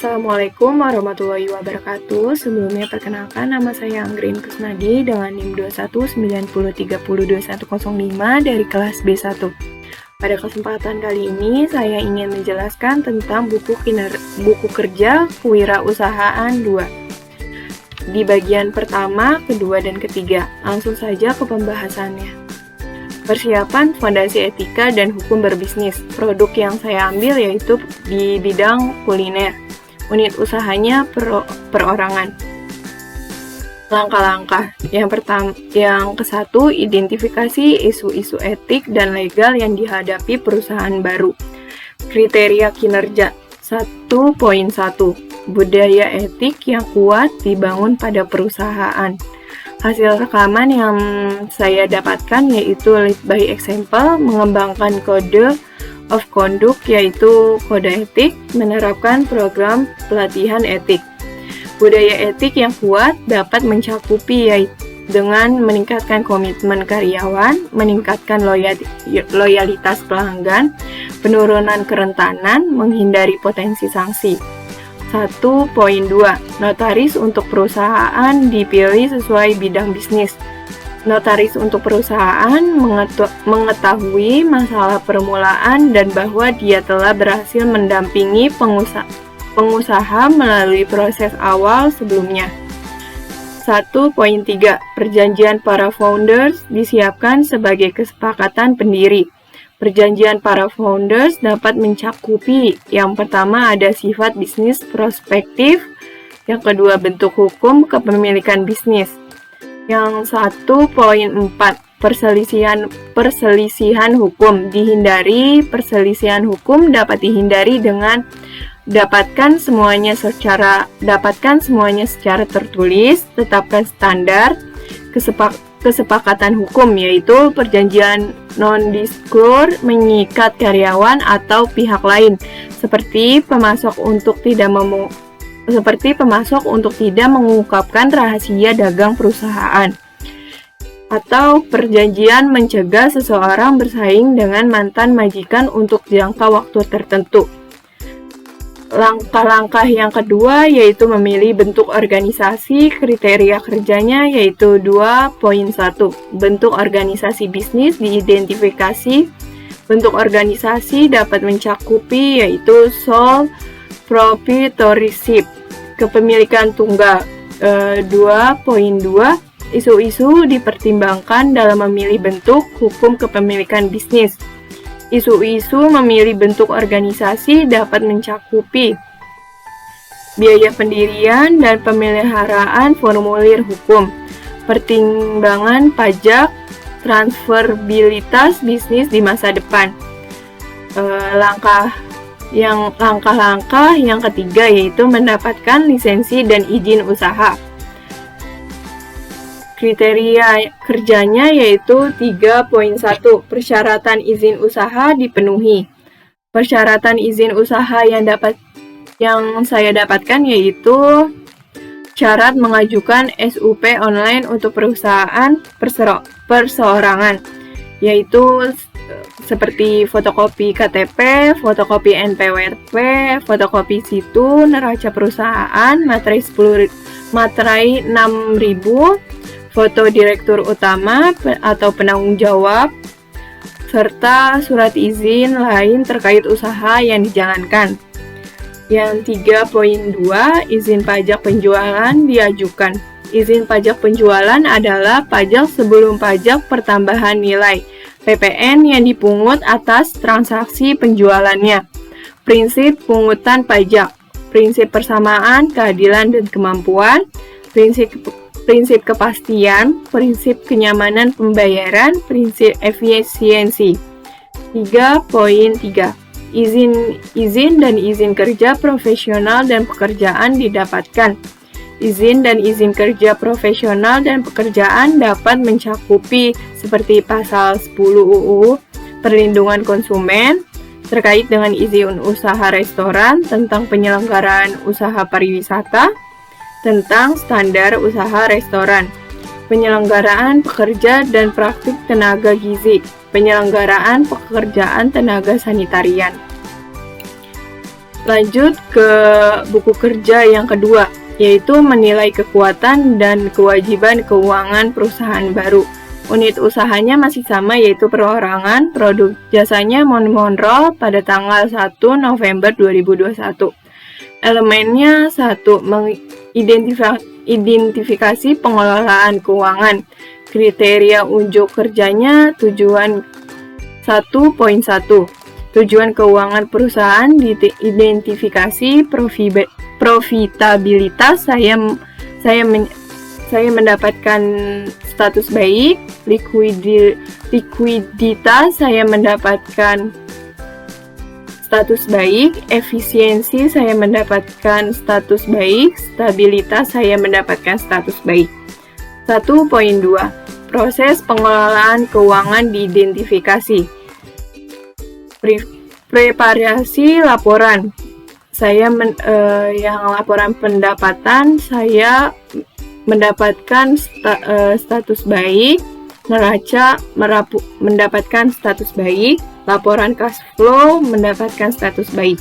Assalamualaikum warahmatullahi wabarakatuh. Sebelumnya perkenalkan nama saya Anggrin Kusnadi dengan NIM 2190302105 dari kelas B1. Pada kesempatan kali ini saya ingin menjelaskan tentang buku kerja kewirausahaan 2. Di bagian pertama, kedua, dan ketiga. Langsung saja ke pembahasannya. Persiapan fondasi etika dan hukum berbisnis. Produk yang saya ambil yaitu di bidang kuliner. Unit usahanya perorangan. Langkah-langkah. Yang ke-1, identifikasi isu-isu etik dan legal yang dihadapi perusahaan baru. Kriteria kinerja. 1.1. Budaya etik yang kuat dibangun pada perusahaan. Hasil rekaman yang saya dapatkan yaitu lead by example, mengembangkan kode of conduct yaitu kode etik, menerapkan program pelatihan etik. Budaya etik yang kuat dapat mencakupi yaitu dengan meningkatkan komitmen karyawan, meningkatkan loyalitas pelanggan, penurunan kerentanan, menghindari potensi sanksi. 1.2. Notaris untuk perusahaan dipilih sesuai bidang bisnis. Notaris untuk perusahaan mengetahui masalah permulaan dan bahwa dia telah berhasil mendampingi pengusaha melalui proses awal sebelumnya. 1.3. Perjanjian para founders disiapkan sebagai kesepakatan pendiri. Perjanjian para founders dapat mencakupi yang pertama ada sifat bisnis prospektif, yang kedua bentuk hukum kepemilikan bisnis. Yang 1.4 perselisihan hukum dihindari. Perselisihan hukum dapat dihindari dengan dapatkan semuanya secara tertulis, tetapkan standar kesepakatan hukum yaitu perjanjian non-disclosure mengikat karyawan atau pihak lain seperti pemasok untuk tidak mengungkapkan rahasia dagang perusahaan, atau perjanjian mencegah seseorang bersaing dengan mantan majikan untuk jangka waktu tertentu. Langkah-langkah yang kedua yaitu memilih bentuk organisasi. Kriteria kerjanya yaitu 2.1. Bentuk organisasi bisnis diidentifikasi. Bentuk organisasi dapat mencakupi yaitu sole proprietorship, kepemilikan tunggal. 2.2. Isu-isu dipertimbangkan dalam memilih bentuk hukum kepemilikan bisnis. Isu-isu memilih bentuk organisasi dapat mencakupi biaya pendirian dan pemeliharaan formulir hukum, pertimbangan pajak, transferabilitas bisnis di masa depan. Langkah-langkah yang ketiga yaitu mendapatkan lisensi dan izin usaha. Kriteria kerjanya yaitu 3.1. Persyaratan izin usaha dipenuhi. Persyaratan izin usaha yang saya dapatkan yaitu syarat mengajukan SUP online untuk perusahaan perseorangan, yaitu seperti fotokopi KTP, fotokopi NPWP, fotokopi situ neraca perusahaan, materai 6.000, foto direktur utama atau penanggung jawab, serta surat izin lain terkait usaha yang dijalankan. Yang 3.2, izin pajak penjualan diajukan. Izin pajak penjualan adalah pajak sebelum pajak pertambahan nilai (PPN) yang dipungut atas transaksi penjualannya. Prinsip pungutan pajak, prinsip persamaan, keadilan dan kemampuan, prinsip kepastian, prinsip kenyamanan pembayaran, prinsip efisiensi. 3.3. Izin dan izin kerja profesional dan pekerjaan didapatkan. Izin dan izin kerja profesional dan pekerjaan dapat mencakupi seperti pasal 10 UU Perlindungan Konsumen terkait dengan izin usaha restoran, tentang penyelenggaraan usaha pariwisata, tentang standar usaha restoran, penyelenggaraan pekerja dan praktik tenaga gizi, penyelenggaraan pekerjaan tenaga sanitarian. Lanjut ke buku kerja yang kedua, yaitu menilai kekuatan dan kewajiban keuangan perusahaan baru. Unit usahanya masih sama, yaitu perorangan. Produk jasanya Monroe pada tanggal 1 November 2021. Elemennya 1. Identifikasi pengelolaan keuangan. Kriteria unjuk kerjanya tujuan 1.1. Tujuan keuangan perusahaan diidentifikasi, profitabilitas saya mendapatkan status baik, likuiditas saya mendapatkan status baik, efisiensi saya mendapatkan status baik, stabilitas saya mendapatkan status baik. 1.2. Proses pengelolaan keuangan diidentifikasi. Preparasi laporan. Yang laporan pendapatan saya mendapatkan status baik, neraca mendapatkan status baik, laporan cash flow mendapatkan status baik.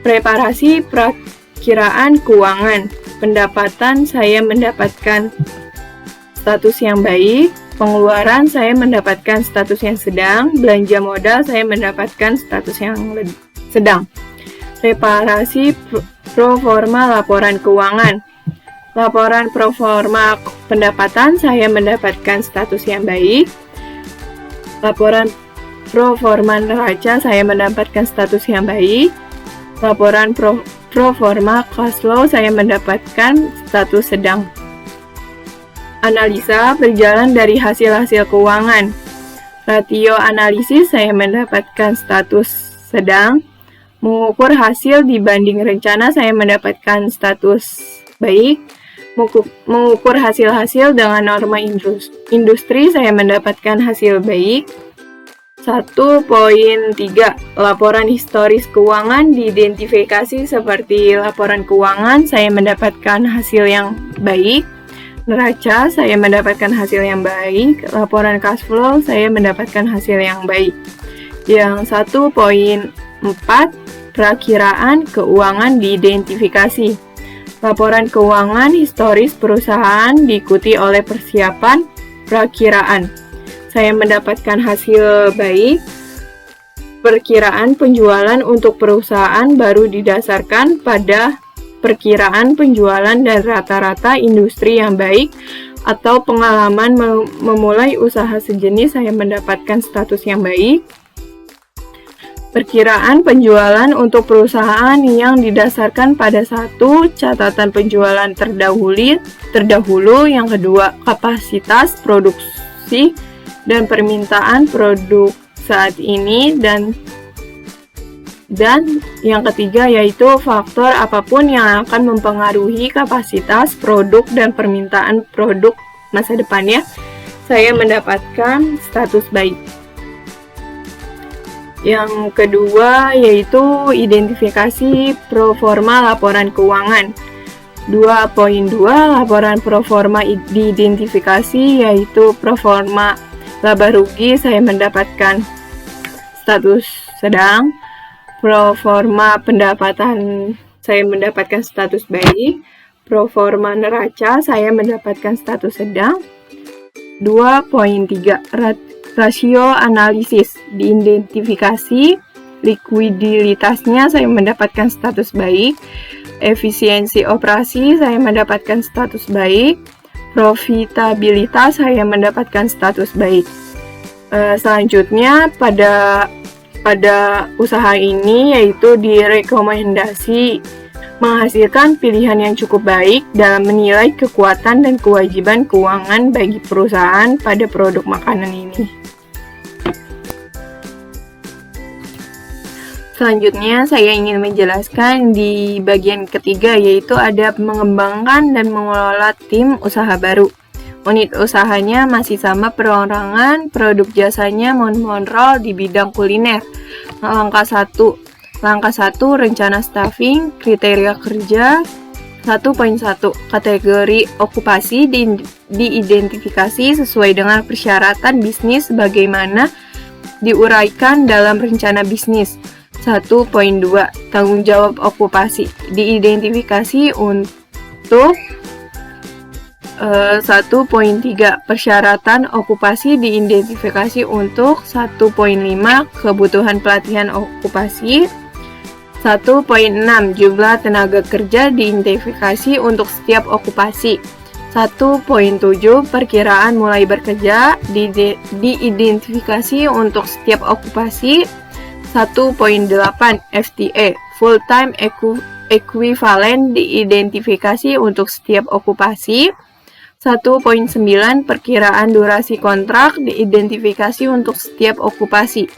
Preparasi perakiraan keuangan. Pendapatan saya mendapatkan status yang baik, pengeluaran saya mendapatkan status yang sedang, belanja modal saya mendapatkan status yang sedang. Preparasi proforma laporan keuangan. Laporan proforma pendapatan saya mendapatkan status yang baik. Laporan proforma neraca saya mendapatkan status yang baik. Laporan proforma cash flow saya mendapatkan status sedang. Analisa berjalan dari hasil-hasil keuangan. Ratio analisis saya mendapatkan status sedang. Mengukur hasil dibanding rencana saya mendapatkan status baik. Mengukur hasil-hasil dengan norma industri saya mendapatkan hasil baik. 1.3. Laporan historis keuangan diidentifikasi seperti laporan keuangan saya mendapatkan hasil yang baik. Neraca saya mendapatkan hasil yang baik, laporan cash flow saya mendapatkan hasil yang baik. Yang 1.4. Perakiraan keuangan diidentifikasi. Laporan keuangan historis perusahaan diikuti oleh persiapan perakiraan. Saya mendapatkan hasil baik. Perkiraan penjualan untuk perusahaan baru didasarkan pada perkiraan penjualan dan rata-rata industri yang baik atau pengalaman memulai usaha sejenis saya mendapatkan status yang baik. Perkiraan penjualan untuk perusahaan yang didasarkan pada 1. Catatan penjualan terdahulu, yang kedua kapasitas produksi dan permintaan produk saat ini, dan yang ketiga yaitu faktor apapun yang akan mempengaruhi kapasitas produk dan permintaan produk masa depannya, saya mendapatkan status baik. Yang kedua yaitu identifikasi proforma laporan keuangan. 2.2 Laporan proforma diidentifikasi yaitu proforma laba rugi saya mendapatkan status sedang. Proforma pendapatan saya mendapatkan status baik. Proforma neraca saya mendapatkan status sedang. 2.3 Rasio analisis diidentifikasi. Likuiditasnya saya mendapatkan status baik. Efisiensi operasi saya mendapatkan status baik. Profitabilitas saya mendapatkan status baik. Selanjutnya pada usaha ini yaitu direkomendasi menghasilkan pilihan yang cukup baik dalam menilai kekuatan dan kewajiban keuangan bagi perusahaan pada produk makanan ini. Selanjutnya saya ingin menjelaskan di bagian ketiga yaitu ada mengembangkan dan mengelola tim usaha baru. Unit usahanya masih sama perorangan, produk jasanya Monroe di bidang kuliner. Langkah 1, rencana staffing, kriteria kerja. 1.1 Kategori okupasi diidentifikasi sesuai dengan persyaratan bisnis sebagaimana diuraikan dalam rencana bisnis. 1.2 Tanggung jawab okupasi diidentifikasi untuk 1.3 Persyaratan okupasi diidentifikasi untuk 1.5 Kebutuhan pelatihan okupasi 1.6 Jumlah tenaga kerja diidentifikasi untuk setiap okupasi 1.7 Perkiraan mulai bekerja diidentifikasi untuk setiap okupasi 1.8 FTE Full Time Equivalent diidentifikasi untuk setiap okupasi 1.9 Perkiraan durasi kontrak diidentifikasi untuk setiap okupasi.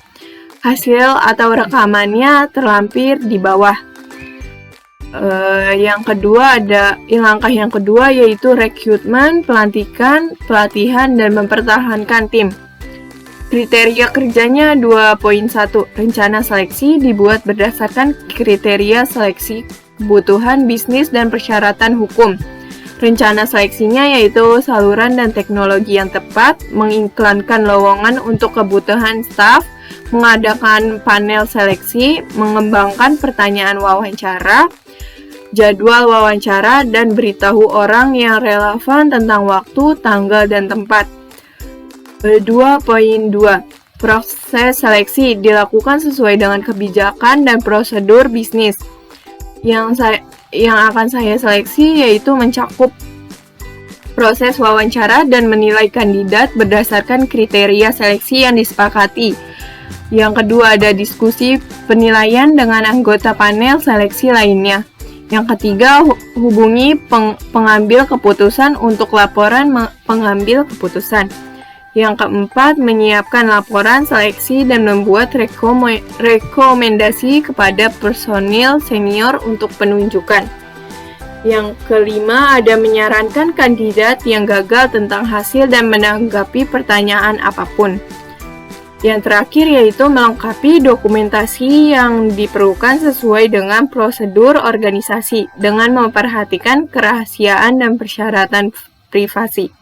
Hasil atau rekamannya terlampir di bawah. Langkah yang kedua yaitu rekrutmen, pelantikan, pelatihan, dan mempertahankan tim. Kriteria kerjanya 2.1 Rencana seleksi dibuat berdasarkan kriteria seleksi kebutuhan bisnis dan persyaratan hukum. Rencana seleksinya yaitu saluran dan teknologi yang tepat, mengiklankan lowongan untuk kebutuhan staf, mengadakan panel seleksi, mengembangkan pertanyaan wawancara, jadwal wawancara, dan beritahu orang yang relevan tentang waktu, tanggal, dan tempat. 2.2 Proses seleksi dilakukan sesuai dengan kebijakan dan prosedur bisnis. Yang akan saya seleksi yaitu mencakup proses wawancara dan menilai kandidat berdasarkan kriteria seleksi yang disepakati. Yang kedua ada diskusi penilaian dengan anggota panel seleksi lainnya. Yang ketiga hubungi pengambil keputusan untuk laporan pengambil keputusan. Yang keempat menyiapkan laporan seleksi dan membuat rekomendasi kepada personil senior untuk penunjukan. Yang kelima ada menyarankan kandidat yang gagal tentang hasil dan menanggapi pertanyaan apapun. Yang terakhir yaitu melengkapi dokumentasi yang diperlukan sesuai dengan prosedur organisasi dengan memperhatikan kerahasiaan dan persyaratan privasi.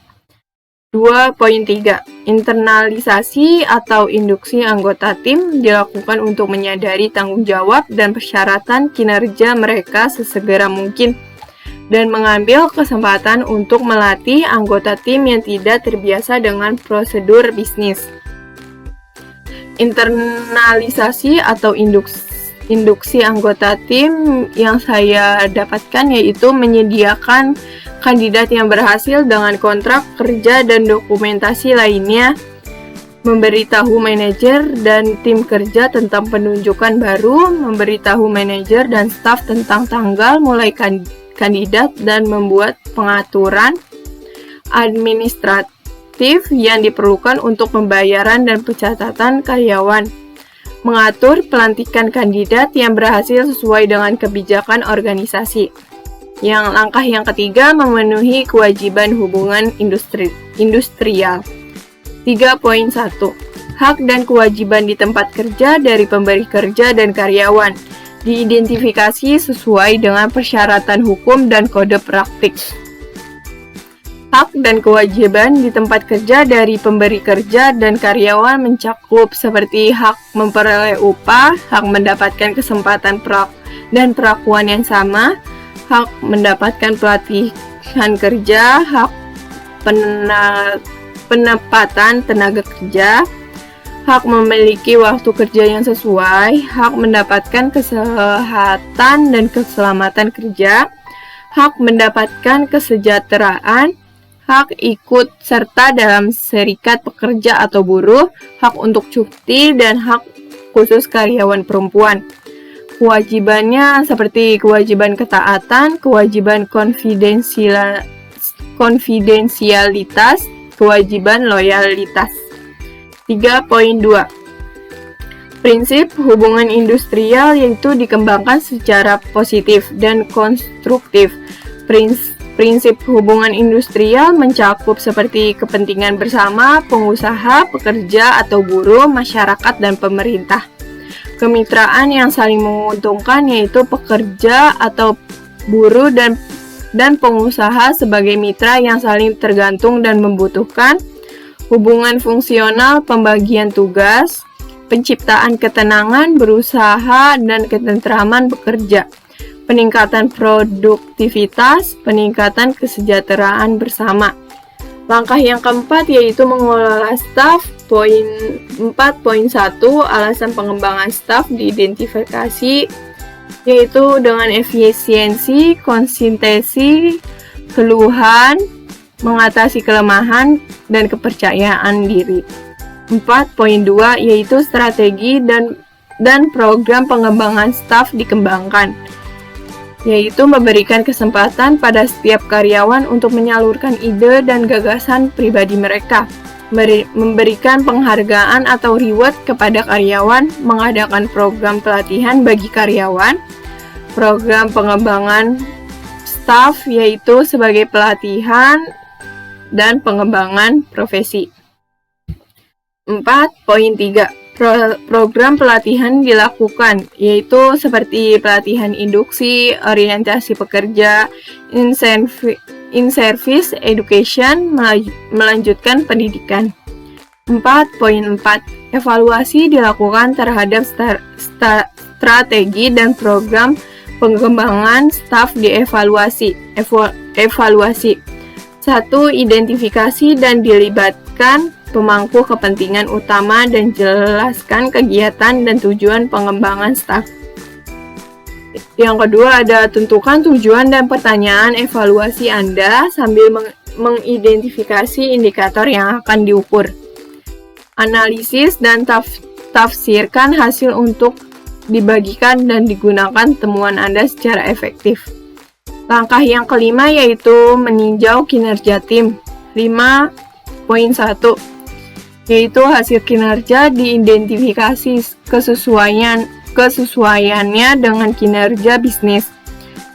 2.3 Internalisasi atau induksi anggota tim dilakukan untuk menyadari tanggung jawab dan persyaratan kinerja mereka sesegera mungkin dan mengambil kesempatan untuk melatih anggota tim yang tidak terbiasa dengan prosedur bisnis. Internalisasi atau induksi anggota tim yang saya dapatkan yaitu menyediakan kandidat yang berhasil dengan kontrak kerja dan dokumentasi lainnya, memberitahu manajer dan tim kerja tentang penunjukan baru, memberitahu manajer dan staf tentang tanggal mulai kandidat dan membuat pengaturan administratif yang diperlukan untuk pembayaran dan pencatatan karyawan, mengatur pelantikan kandidat yang berhasil sesuai dengan kebijakan organisasi. Langkah yang ketiga memenuhi kewajiban hubungan industrial. 3.1 Hak dan kewajiban di tempat kerja dari pemberi kerja dan karyawan diidentifikasi sesuai dengan persyaratan hukum dan kode praktik. Hak dan kewajiban di tempat kerja dari pemberi kerja dan karyawan mencakup seperti hak memperoleh upah, hak mendapatkan kesempatan dan perlakuan yang sama, hak mendapatkan pelatihan kerja, hak penempatan tenaga kerja, hak memiliki waktu kerja yang sesuai, hak mendapatkan kesehatan dan keselamatan kerja, hak mendapatkan kesejahteraan, hak ikut serta dalam serikat pekerja atau buruh, hak untuk cuti, dan hak khusus karyawan perempuan. Kewajibannya seperti kewajiban ketaatan, kewajiban konfidensialitas, kewajiban loyalitas. 3.2 Prinsip hubungan industrial yaitu dikembangkan secara positif dan konstruktif. Prinsip hubungan industrial mencakup seperti kepentingan bersama pengusaha, pekerja atau buruh, masyarakat, dan pemerintah. Kemitraan yang saling menguntungkan yaitu pekerja atau buruh dan pengusaha sebagai mitra yang saling tergantung dan membutuhkan. Hubungan fungsional pembagian tugas, penciptaan ketenangan berusaha dan ketentraman bekerja, peningkatan produktivitas, peningkatan kesejahteraan bersama. Langkah yang keempat yaitu mengelola staf. Poin 4.1 alasan pengembangan staf diidentifikasi yaitu dengan efisiensi, konsistensi, keluhan, mengatasi kelemahan, dan kepercayaan diri. 4.2 yaitu strategi dan program pengembangan staf dikembangkan, yaitu memberikan kesempatan pada setiap karyawan untuk menyalurkan ide dan gagasan pribadi mereka, memberikan penghargaan atau reward kepada karyawan, mengadakan program pelatihan bagi karyawan, program pengembangan staf yaitu sebagai pelatihan dan pengembangan profesi. 4.3 program pelatihan dilakukan, yaitu seperti pelatihan induksi, orientasi pekerja, in-service education, melanjutkan pendidikan. 4.4 evaluasi dilakukan terhadap strategi dan program pengembangan staf dievaluasi. Evaluasi 1. Identifikasi dan dilibatkan pemangku kepentingan utama dan jelaskan kegiatan dan tujuan pengembangan staf. Yang kedua ada tentukan tujuan dan pertanyaan evaluasi Anda sambil mengidentifikasi indikator yang akan diukur. Analisis dan tafsirkan hasil untuk dibagikan dan digunakan temuan Anda secara efektif. Langkah yang kelima yaitu meninjau kinerja tim. 5.1 yaitu hasil kinerja diidentifikasi kesesuaiannya dengan kinerja bisnis.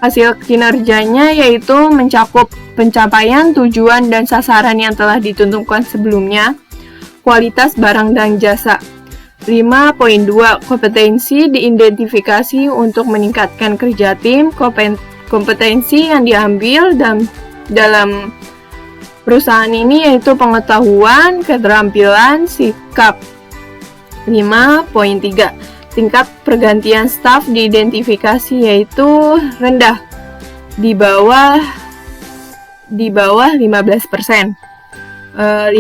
Hasil kinerjanya yaitu mencakup pencapaian tujuan dan sasaran yang telah ditentukan sebelumnya, kualitas barang dan jasa. 5.2 kompetensi diidentifikasi untuk meningkatkan kerja tim, kompetensi yang diambil dalam perusahaan ini yaitu pengetahuan, keterampilan, sikap. 5.3 tingkat pergantian staf diidentifikasi yaitu rendah, di bawah 15%. 5.4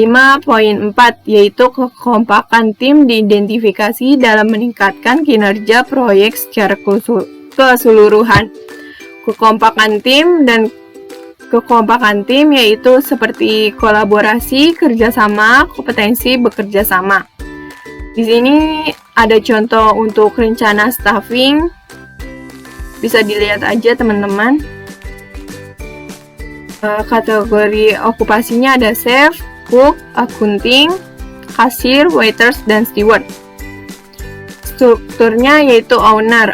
yaitu kekompakan tim diidentifikasi dalam meningkatkan kinerja proyek secara keseluruhan. Kekompakan tim yaitu seperti kolaborasi, kerjasama, kompetensi bekerja sama. Di sini ada contoh untuk rencana staffing, bisa dilihat aja teman-teman. Kategori okupasinya ada chef, cook, accounting, kasir, waiters, dan steward. Strukturnya yaitu owner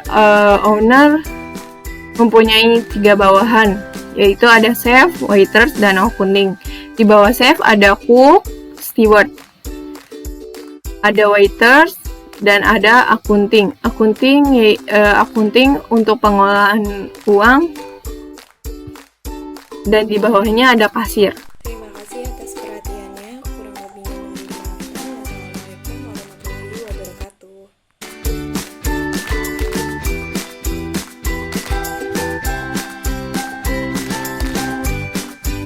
mempunyai 3 bawahan, yaitu ada chef, waiters, dan accounting. Di bawah chef ada cook, steward, ada waiters, dan ada accounting. Accounting untuk pengolahan uang, dan di bawahnya ada kasir. Terima kasih atas perhatiannya.